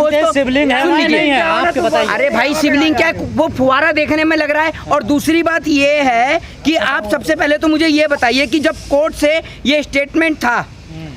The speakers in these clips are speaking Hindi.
दोस्तों शिवलिंग है नहीं है आपके बताइए। अरे भाई शिवलिंग क्या वो फुवारा देखने में लग रहा है। और दूसरी बात ये है कि आप सबसे पहले तो मुझे ये बताइए कि जब कोर्ट से ये स्टेटमेंट था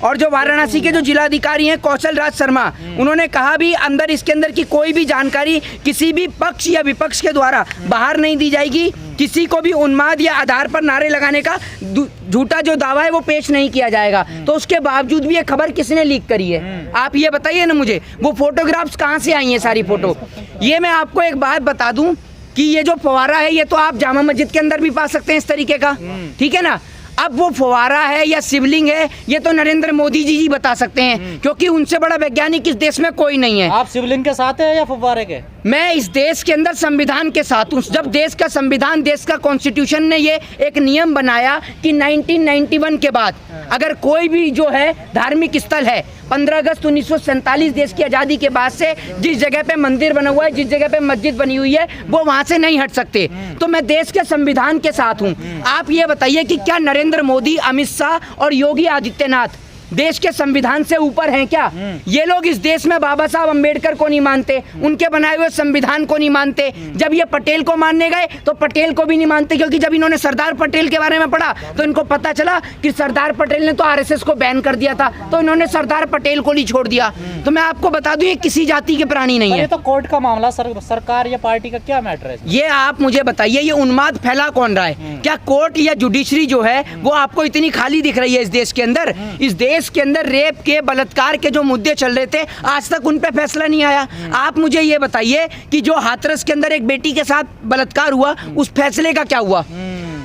और जो वाराणसी के जो जिलाधिकारी हैं कौशल राज शर्मा, उन्होंने कहा भी अंदर इसके अंदर की कोई भी जानकारी किसी भी पक्ष या विपक्ष के द्वारा बाहर नहीं दी जाएगी, किसी को भी उन्माद या आधार पर नारे लगाने का झूठा जो दावा है वो पेश नहीं किया जाएगा। तो उसके बावजूद भी ये खबर किसने लीक करी है, आप ये बताइए ना मुझे। वो फोटोग्राफ्स कहाँ से आई हैं सारी फोटो? ये मैं आपको एक बात बता दूं कि ये जो फवारा है ये तो आप जामा मस्जिद के अंदर भी पा सकते हैं इस तरीके का, ठीक है ना। अब वो फवारा है या शिवलिंग है ये तो नरेंद्र मोदी जी बता सकते हैं, क्योंकि उनसे बड़ा वैज्ञानिक इस देश में कोई नहीं है। आप शिवलिंग के साथ है या फव्वारे के? मैं इस देश के अंदर संविधान के साथ हूँ। जब देश का संविधान, देश का कॉन्स्टिट्यूशन ने ये एक नियम बनाया कि 1991 के बाद अगर कोई भी जो है धार्मिक स्थल है, 15 अगस्त 1947 देश की आज़ादी के बाद से जिस जगह पे मंदिर बना हुआ है, जिस जगह पे मस्जिद बनी हुई है, वो वहाँ से नहीं हट सकते। तो मैं देश के संविधान के साथ हूँ। आप ये बताइए कि क्या नरेंद्र मोदी, अमित शाह और योगी आदित्यनाथ देश के संविधान से ऊपर हैं क्या? ये लोग इस देश में बाबा साहब अम्बेडकर को नहीं मानते, उनके बनाए हुए संविधान को नहीं मानते। जब ये पटेल को मानने गए तो पटेल को भी नहीं मानते, क्योंकि जब इन्होंने सरदार पटेल के बारे में पढ़ा तो इनको पता चला कि सरदार पटेल ने तो आरएसएस को बैन कर दिया था, तो इन्होंने सरदार पटेल को नहीं छोड़ दिया। तो मैं आपको बता दूं ये किसी जाति के प्राणी नहीं है। ये तो कोर्ट का मामला, सरकार या पार्टी का क्या मैटर है? ये आप मुझे बताइए, ये उन्माद फैला कौन रहा है? क्या कोर्ट या जुडिशरी जो है वो आपको इतनी खाली दिख रही है इस देश के अंदर? इस देश के अंदर रेप के, बलात्कार के जो मुद्दे चल रहे थे आज तक उन पे फैसला नहीं आया। आप मुझे ये बताइए कि जो हाथरस के अंदर एक बेटी के साथ बलात्कार हुआ उस फैसले का क्या हुआ?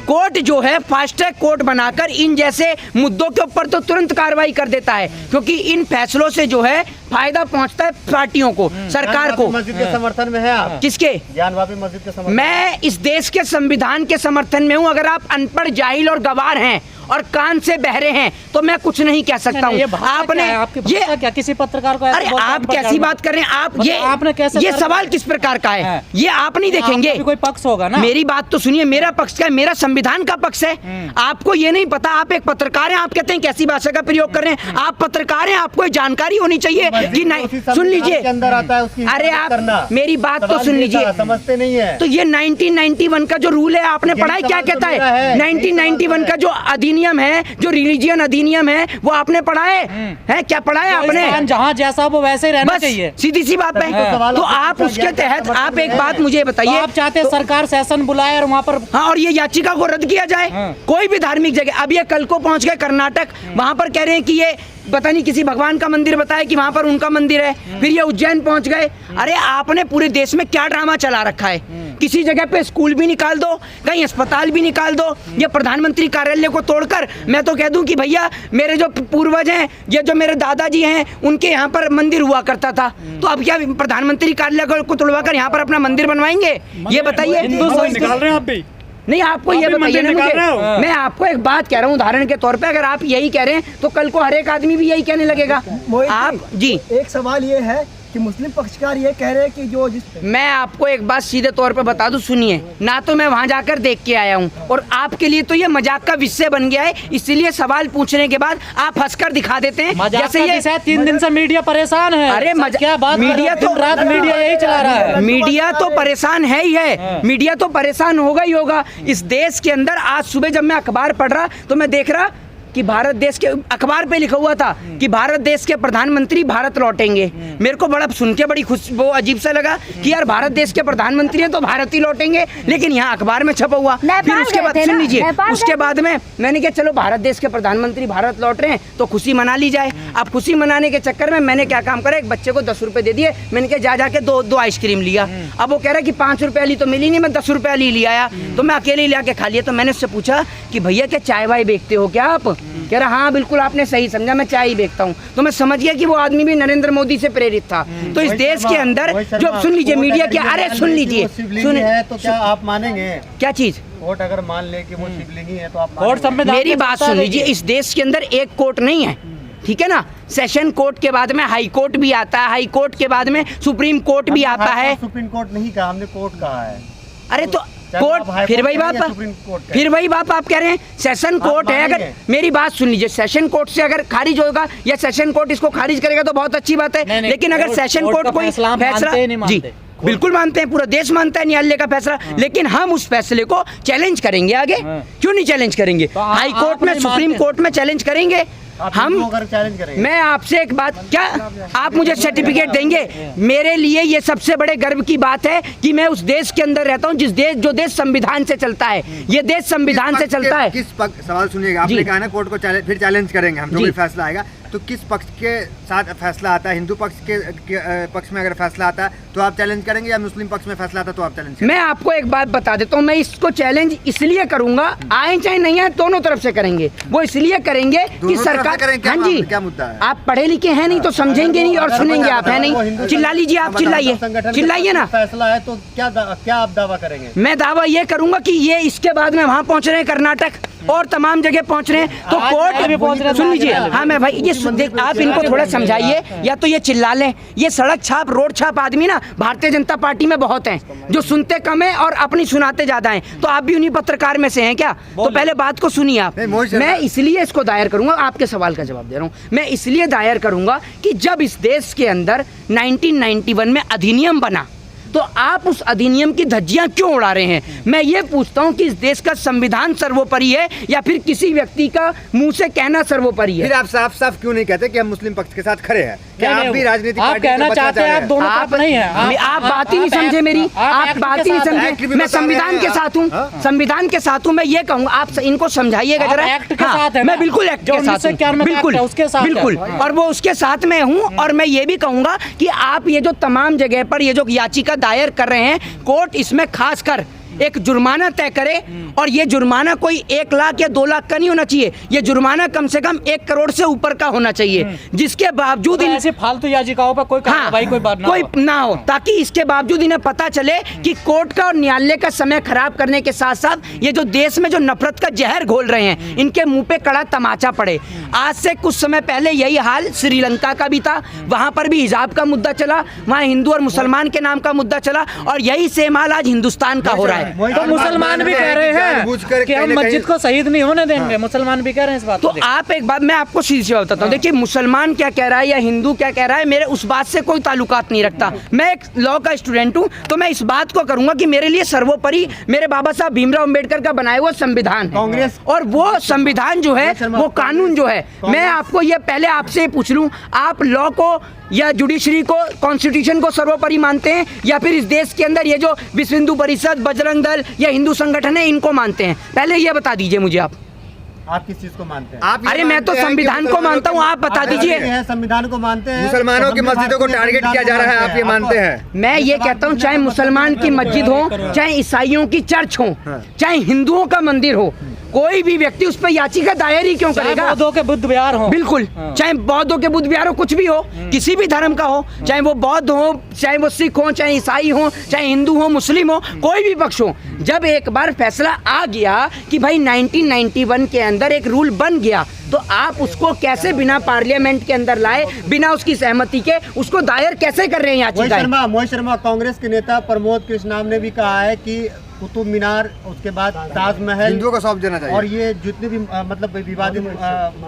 कोर्ट जो है फास्ट ट्रैक कोर्ट बनाकर इन जैसे मुद्दों के ऊपर तो तुरंत कार्रवाई कर देता है, क्योंकि इन फैसलों से जो है फायदा पहुंचता है पार्टियों को, सरकार को। मस्जिद के समर्थन में है आप? किसके? ज्ञानवापी मस्जिद के समर्थन। मैं इस देश के संविधान के समर्थन में हूं। अगर आप अनपढ़, जाहिल और गवार हैं और कान से बहरे हैं तो मैं कुछ नहीं कह सकता हूँ। आपने ये क्या किसी पत्रकार को? अरे आप कैसी बात कर रहे हैं आप? ये आपने कैसे, ये सवाल किस प्रकार का है? ये आप नहीं देखेंगे? कोई पक्ष होगा ना। मेरी बात तो सुनिए, मेरा पक्ष का है, मेरा संविधान का पक्ष है। आपको ये नहीं पता, आप एक पत्रकार हैं, आप कहते हैं कैसी भाषा का प्रयोग कर रहे हैं? आप पत्रकार हैं, आपको जानकारी होनी चाहिए कि नहीं। सुन लीजिए, अरे आप मेरी बात तो सुन लीजिए, समझते नहीं है। तो ये 1991 का जो रूल है आपने पढ़ा है? क्या कहता है 1991 का जो अधिनियम है, जो रिलीजियन अधिनियम है, वो आपने पढ़ा है? क्या पढ़ा है आपने? जहाँ जैसा वो वैसे ही रहना चाहिए, सीधी सी बात है। तो आप उसके तहत आप एक बात मुझे बताइए, आप चाहते हैं सरकार सेशन बुलाए और वहाँ पर, हाँ, और ये याचिका को रद्द किया जाए कोई भी धार्मिक जगह। अब ये कल को पहुंच गए कर्नाटक, वहां पर कह रहे हैं कि ये पता नहीं किसी भगवान का मंदिर बताया कि वहां पर उनका मंदिर है। फिर ये उज्जैन पहुंच गए। अरे आपने पूरे देश में क्या ड्रामा चला रखा है? किसी जगह पे स्कूल भी निकाल दो, कहीं अस्पताल भी निकाल दो, ये प्रधानमंत्री कार्यालय को तोड़कर मैं तो कह दूं कि भैया मेरे जो पूर्वज हैं, ये जो मेरे दादाजी हैं, उनके यहाँ पर मंदिर हुआ करता था, तो अब क्या प्रधानमंत्री कार्यालय को तोड़वाकर यहाँ पर अपना मंदिर बनवाएंगे? ये बताइए। निकाल रहे हैं आप भी? नहीं, आपको ये बताइए ना मुझे, मैं आपको एक बात कह रहा हूँ उदाहरण के तौर पे, अगर आप यही कह रहे हैं तो कल को हर एक आदमी भी यही कहने लगेगा। आप जी, एक सवाल ये है कि मुस्लिम पक्षकार ये कह रहे हैं कि जो मैं आपको एक बात सीधे तौर पे बता दूं, सुनिए ना, तो मैं वहां जाकर देख के आया हूं और आपके लिए तो ये मजाक का विषय बन गया है, इसलिए सवाल पूछने के बाद आप हंसकर दिखा देते हैं जैसे ये 3 दिन से मीडिया परेशान है। अरे क्या बात, मीडिया तो रात मीडिया यही चला रहा है। मीडिया तो परेशान है ही है, मीडिया तो परेशान होगा ही होगा। इस देश के अंदर आज सुबह जब मैं अखबार पढ़ रहा तो मैं देख रहा कि भारत देश के अखबार पे लिखा हुआ था कि भारत देश के प्रधानमंत्री भारत लौटेंगे। मेरे को बड़ा सुन के बड़ी खुश, वो अजीब सा लगा कि यार भारत देश के प्रधानमंत्री हैं तो भारत ही लौटेंगे, लेकिन यहाँ अखबार में छपा हुआ। फिर उसके बाद सुन लीजिए, उसके बाद में मैंने कहा चलो भारत देश के प्रधानमंत्री भारत लौट रहे हैं तो खुशी मना ली जाए। अब खुशी मनाने के चक्कर में मैंने क्या काम करा, एक बच्चे को 10 रुपए दे दिए। मैंने कहा जाके दो आइसक्रीम लिया। अब वो कह रहा है कि 5 रुपए वाली तो मिली नहीं, मैं 10 रुपए वाली ले आया, तो मैं अकेले ही ला के खा लिया। तो मैंने उससे पूछा कि भैया क्या चाय वाय बेचते हो क्या आप? कह रहा हाँ बिल्कुल आपने सही समझा, मैं चाय ही बेचता हूँ। तो मैं समझ गया कि वो आदमी भी नरेंद्र मोदी से प्रेरित था। तो इस देश के अंदर जो, सुन लीजिए मीडिया क्या, अरे सुन लीजिए, सुन है तो क्या आप मानेंगे? क्या चीज? कोर्ट अगर मान ले कि वो शिवलिंग ही है तो आप कोर्ट संविधान, मेरी बात सुन लीजिए, इस देश के अंदर एक कोर्ट नहीं है, ठीक है ना। सेशन कोर्ट के बाद में हाई कोर्ट भी आता है, हाई कोर्ट के बाद में सुप्रीम कोर्ट भी आता है। सुप्रीम कोर्ट नहीं कहा हमने, कोर्ट कहा है। अरे तो कोर्ट फिर वही बात फिर वही बात आप कह रहे हैं सेशन कोर्ट है। अगर मेरी बात सुन लीजिए, सेशन कोर्ट से अगर खारिज होगा या सेशन कोर्ट इसको खारिज करेगा तो बहुत अच्छी बात है, लेकिन अगर सेशन कोर्ट कोई फैसला, जी बिल्कुल मानते हैं, पूरा देश मानता है न्यायालय का फैसला, लेकिन हम उस फैसले को चैलेंज करेंगे आगे। क्यों नहीं चैलेंज करेंगे? हाई कोर्ट में, सुप्रीम कोर्ट में चैलेंज करेंगे हम। चैलेंज करेंगे। मैं आपसे एक बात, क्या आप मुझे सर्टिफिकेट देंगे? मेरे लिए ये सबसे बड़े गर्व की बात है कि मैं उस देश के अंदर रहता हूँ जो देश संविधान से चलता है। ये देश संविधान से चलता है। किस पक्ष, सवाल सुनिएगा, आपने कहा ना कोर्ट को फिर चैलेंज करेंगे हम, जो भी फैसला आएगा। तो किस पक्ष के साथ फैसला आता है? हिंदू पक्ष के पक्ष में अगर फैसला आता है तो आप चैलेंज करेंगे, या मुस्लिम पक्ष में फैसला आता है तो आप चैलेंज करेंगे? मैं आपको एक बात बता देता हूँ, मैं इसको चैलेंज इसलिए करूंगा, आए चाहे नहीं आए दोनों तरफ से करेंगे। वो इसलिए करेंगे कि सरकार, हाँ जी, क्या मुद्दा है? आप पढ़े लिखे हैं नहीं तो समझेंगे नहीं और सुनेंगे आप, है नहीं? चिल्ला लीजिए, आप चिल्लाइए, चिल्लाइए ना। फैसला है तो क्या आप दावा करेंगे? मैं दावा ये करूंगा कि ये इसके बाद में वहाँ पहुँच रहे हैं, कर्नाटक और तमाम जगह पहुँच रहे हैं, तो कोर्ट सुन लीजिए। हाँ मैं भाई ये आप इनको थोड़ा समझाइए, या तो ये चिल्ला लें। ये सड़क छाप, रोड छाप आदमी ना भारतीय जनता पार्टी में बहुत हैं, जो सुनते कम है और अपनी सुनाते ज्यादा हैं। तो आप भी उन्हीं पत्रकार में से हैं क्या? तो पहले बात को सुनिए आप। मैं इसलिए इसको दायर करूंगा, आपके सवाल का जवाब दे रहा हूं, मैं इसलिए दायर करूंगा कि जब इस देश के अंदर 1991 में अधिनियम बना तो आप उस अधिनियम की धज्जियां क्यों उड़ा रहे हैं? मैं ये पूछता हूं कि इस देश का संविधान सर्वोपरि है या फिर किसी व्यक्ति का मुंह से कहना सर्वोपरि है? फिर आप साफ साफ क्यों नहीं कहते कि हम मुस्लिम पक्ष के साथ खड़े हैं? क्या आप भी राजनीतिक आप पार्टी कहना चाहते हैं आप दोनों आप तरफ नहीं है? आप बात ही नहीं समझे मेरी, आप बात ही नहीं समझे। मैं संविधान के साथ हूँ, संविधान के साथ हूँ। मैं ये कहूँगा, आप इनको समझाइएगा जरा। एक्ट के साथ है, मैं बिल्कुल एक्ट के साथ हूँ, बिल्कुल उसके साथ, बिल्कुल, और वो उसके साथ में हूँ। और मैं ये भी कहूँगा कि आप ये जो तमाम जगह पर ये जो याचिका दायर कर रहे हैं, कोर्ट इसमें खासकर एक जुर्माना तय करे, और ये जुर्माना कोई 1 लाख या 2 लाख का नहीं होना चाहिए। ये जुर्माना कम से कम 1 करोड़ से ऊपर का होना चाहिए, जिसके बावजूद तो ऐसे फालतू याचिकाओं पर कोई कार्रवाई कोई बात ना हो, ताकि इसके बावजूद इन्हें पता चले कि कोर्ट का और न्यायालय का समय खराब करने के साथ साथ ये जो देश में जो नफरत का जहर घोल रहे हैं, इनके मुंह पे कड़ा तमाचा पड़े। आज से कुछ समय पहले यही हाल श्रीलंका का भी था, वहां पर भी हिजाब का मुद्दा चला, वहां हिंदू और मुसलमान के नाम का मुद्दा चला, और यही सेम हाल आज हिंदुस्तान का हो रहा है। तो मुसलमान भी कह रहे हैं कि हम मस्जिद को शहीद नहीं होने देंगे, मुसलमान भी कह रहे हैं इस बात तो आप एक बात मैं आपको सीधी सी बात बताता हूँ, देखिए मुसलमान क्या कह रहा है या हिंदू क्या कह रहा है, मेरे उस बात से कोई ताल्लुकात नहीं रखता। मैं एक लॉ का स्टूडेंट हूँ, तो मैं इस बात को करूंगा कि मेरे लिए सर्वोपरि मेरे बाबा साहब भीमराव अंबेडकर का बनाया हुआ संविधान है, कांग्रेस और वो संविधान जो है, वो कानून जो है, मैं आपको ये पहले आपसे पूछ लूँ, आप लॉ को या जुडिशरी को, कॉन्स्टिट्यूशन को सर्वोपरि मानते हैं, या फिर इस देश के अंदर ये जो विश्व हिंदू परिषद, बजरंग दल या हिंदू संगठन है, इनको मानते हैं? पहले ये बता दीजिए मुझे आप किस चीज को मानते हैं? अरे मैं तो संविधान को मानता हूँ, आप बता दीजिए। संविधान को मानते हैं, मुसलमानों की मस्जिदों को टारगेट किया जा रहा है, आप ये मानते हैं? मैं ये कहता हूँ, चाहे मुसलमान की मस्जिद हो, चाहे ईसाइयों की चर्च हो, चाहे हिंदुओं का मंदिर हो, कोई भी व्यक्ति उस पर याचिका दायर ही क्यों करेगा? बौद्धों के बुद्ध विहार हो, बिल्कुल, चाहे बौद्धों के बुद्ध विहार हो, कुछ भी हो, किसी भी धर्म का हो, चाहे वो बौद्ध हो, चाहे वो सिख हो, चाहे ईसाई हो, चाहे हिंदू हो, मुस्लिम हो, कोई भी पक्ष हो, जब एक बार फैसला आ गया कि भाई 1991 के अंदर एक रूल बन गया, तो आप उसको कैसे बिना पार्लियामेंट के अंदर लाए, बिना उसकी सहमति के उसको दायर कैसे कर रहे हैं याचिका? मोहित शर्मा, कांग्रेस के नेता प्रमोद कृष्णम ने भी कहा है कि कुतुब मीनार, उसके बाद ताजमहल हिंदुओं को सौंप देना चाहिए, और ये जितनी भी मतलब विवादित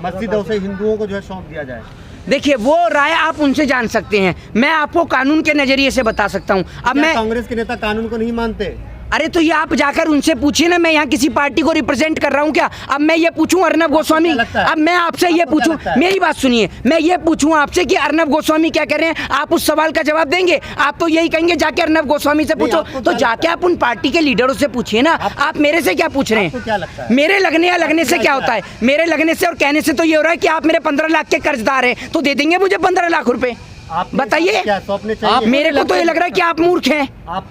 मस्जिद है उसे हिंदुओं को जो है सौंप दिया जाए। देखिए वो राय आप उनसे जान सकते हैं, मैं आपको कानून के नजरिए से बता सकता हूँ। अब मैं, कांग्रेस के नेता कानून को नहीं मानते? अरे तो ये आप जाकर उनसे पूछिए ना, मैं यहाँ किसी पार्टी को रिप्रेजेंट कर रहा हूँ क्या? अब मैं ये पूछूं अर्नब गोस्वामी, अब मैं आपसे ये पूछूं, मेरी बात सुनिए, मैं ये पूछूं आपसे कि अर्नब गोस्वामी क्या कह रहे हैं, आप उस सवाल का जवाब देंगे? आप तो यही कहेंगे जाके अर्नब गोस्वामी से पूछो, तो जाके आप उन पार्टी के लीडरों से पूछिए ना, आप मेरे से क्या पूछ रहे हैं? मेरे लगने या लगने से क्या होता है? मेरे लगने से और कहने से तो ये हो रहा है कि आप मेरे 15 लाख के कर्जदार हैं, तो दे देंगे मुझे 15 लाख रुपए? बताइए, मेरे को तो ये लग रहा है कि आप मूर्ख हैं,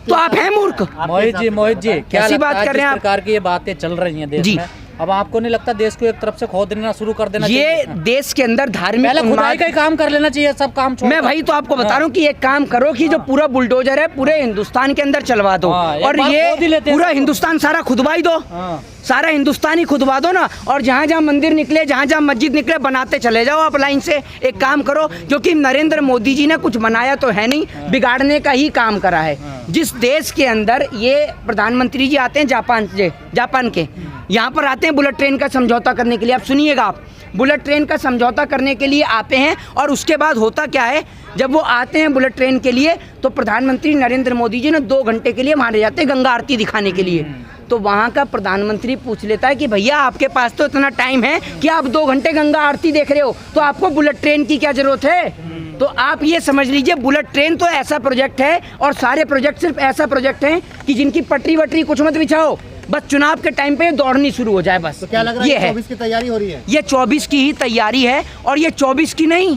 तो आप हैं मूर्ख। मोहित जी क्या कैसी बात कर रहे हैं आप? प्रकार की ये बातें चल रही हैं देश में, अब आपको नहीं लगता देश को एक तरफ से खो देना शुरू कर देना ये चाहिए? देश के अंदर धार्मिक पहले खुदाई उन्माद- का ही काम कर लेना चाहिए, सब काम छोड़। मैं भाई तो आपको बता रहा हूँ कि एक काम करो कि जो पूरा बुलडोजर है पूरे हिंदुस्तान के अंदर चलवा दो, हाँ, एक और बार खोद ही ये लेते हैं पूरा सबको। हिंदुस्तान सारा खुदवाई दो, हाँ। सारा हिंदुस्तान ही खुदवा दो ना, और जहाँ जहाँ मंदिर निकले जहाँ जहाँ मस्जिद निकले बनाते चले जाओ आप लाइन से। एक काम करो, क्योंकि नरेंद्र मोदी जी ने कुछ बनाया तो है नहीं, बिगाड़ने का ही काम करा है। जिस देश के अंदर ये प्रधानमंत्री जी आते हैं जापान के, यहाँ पर आते हैं बुलेट ट्रेन का समझौता करने के लिए। आप सुनिएगा, आप बुलेट ट्रेन का समझौता करने के लिए आते हैं, और उसके बाद होता क्या है, जब वो आते हैं बुलेट ट्रेन के लिए तो प्रधानमंत्री नरेंद्र मोदी जी ने 2 घंटे के लिए वहाँ ले जाते हैं गंगा आरती दिखाने के लिए। तो वहाँ का प्रधानमंत्री पूछ लेता है कि भैया आपके पास तो इतना टाइम है कि आप 2 घंटे गंगा आरती देख रहे हो, तो आपको बुलेट ट्रेन की क्या जरूरत है? तो आप ये समझ लीजिए, बुलेट ट्रेन तो ऐसा प्रोजेक्ट है, और सारे प्रोजेक्ट सिर्फ ऐसा प्रोजेक्ट है कि जिनकी पटरी वटरी कुछ मत बिछाओ, बस चुनाव के टाइम पे दौड़नी शुरू हो जाए बस। तो क्या लग रहा ये है 24 की तैयारी हो रही है? ये 24 की ही तैयारी है, और ये 24 की नहीं,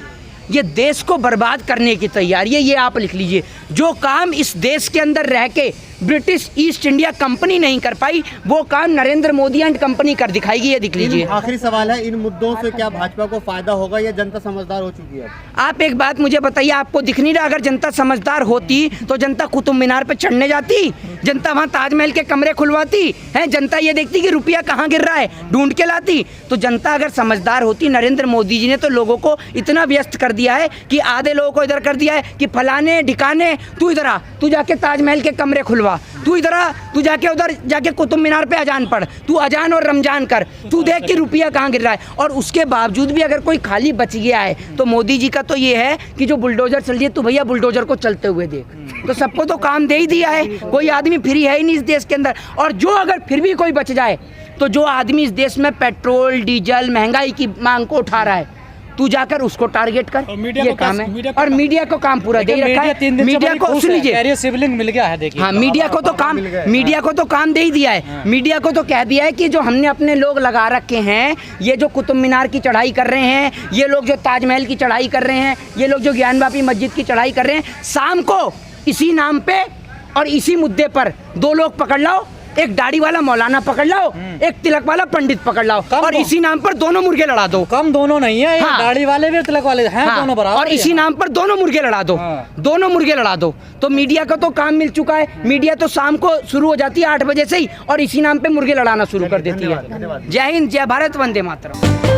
ये देश को बर्बाद करने की तैयारी है। ये आप लिख लीजिए, जो काम इस देश के अंदर रह के ब्रिटिश ईस्ट इंडिया कंपनी नहीं कर पाई, वो काम नरेंद्र मोदी एंड कंपनी कर दिखाएगी। ये दिख लीजिए। आखिरी सवाल है, इन मुद्दों से क्या भाजपा को फायदा होगा या जनता समझदार हो चुकी है? आप एक बात मुझे बताइए, आपको दिख नहीं रहा? अगर जनता समझदार होती तो जनता कुतुब मीनार पे चढ़ने जाती, जनता वहाँ ताजमहल के कमरे खुलवाती है, जनता ये देखती कि रुपया कहाँ गिर रहा है ढूंढ के लाती। तो जनता अगर समझदार होती, नरेंद्र मोदी जी ने तो लोगों को इतना व्यस्त कर दिया है कि आधे लोगों को इधर कर दिया है कि फलाने ठिकाने तू इधर आ, तू जाके ताजमहल के कमरे खुलवा, तू इधर आ, तू जाके उधर जाके कुतुब मीनार पे अजान पढ़, तू अजान और रमजान कर, तू देख कि रुपया कहाँ गिर रहा है। और उसके बावजूद भी अगर कोई खाली बच गया है तो मोदी जी का तो ये है कि जो बुलडोजर चल रही है, तू भैया बुलडोजर को चलते हुए देख। तो सबको तो काम दे ही दिया है, कोई आदमी फ्री है ही नहीं इस देश के अंदर। और जो अगर फिर भी कोई बच जाए, तो जो आदमी इस देश में पेट्रोल डीजल महंगाई की मांग को उठा रहा है, तू जाकर उसको टारगेट कर, ये काम है। और मीडिया को काम पूरा दे रखा है। मीडिया को सुन लीजिए, सिबलिंग मिल गया है, देखिए। हाँ, मीडिया को तो काम दे ही दिया है। मीडिया को तो कह दिया है कि जो हमने अपने लोग लगा रखे हैं, ये जो कुतुब मीनार की चढ़ाई कर रहे हैं, ये लोग जो ताजमहल की चढ़ाई कर रहे हैं, ये लोग जो ज्ञानवापी मस्जिद की चढ़ाई कर रहे हैं, शाम को इसी नाम पे और इसी मुद्दे पर 2 लोग पकड़ लाओ, एक दाढ़ी वाला मौलाना पकड़ लाओ, एक तिलक वाला पंडित पकड़ लाओ, और इसी नाम पर दोनों मुर्गे लड़ा दो। कम दोनों नहीं है, हाँ। दाढ़ी वाले भी तिलक वाले हैं, हाँ, दोनों बराबर। और इसी नाम पर दोनों मुर्गे लड़ा दो, दोनों मुर्गे लड़ा दो। तो मीडिया का तो काम मिल चुका है। मीडिया तो शाम को शुरू हो जाती है 8 बजे से ही, और इसी नाम पे मुर्गे लड़ाना शुरू कर देती है। जय हिंद, जय भारत, वंदे मातरम।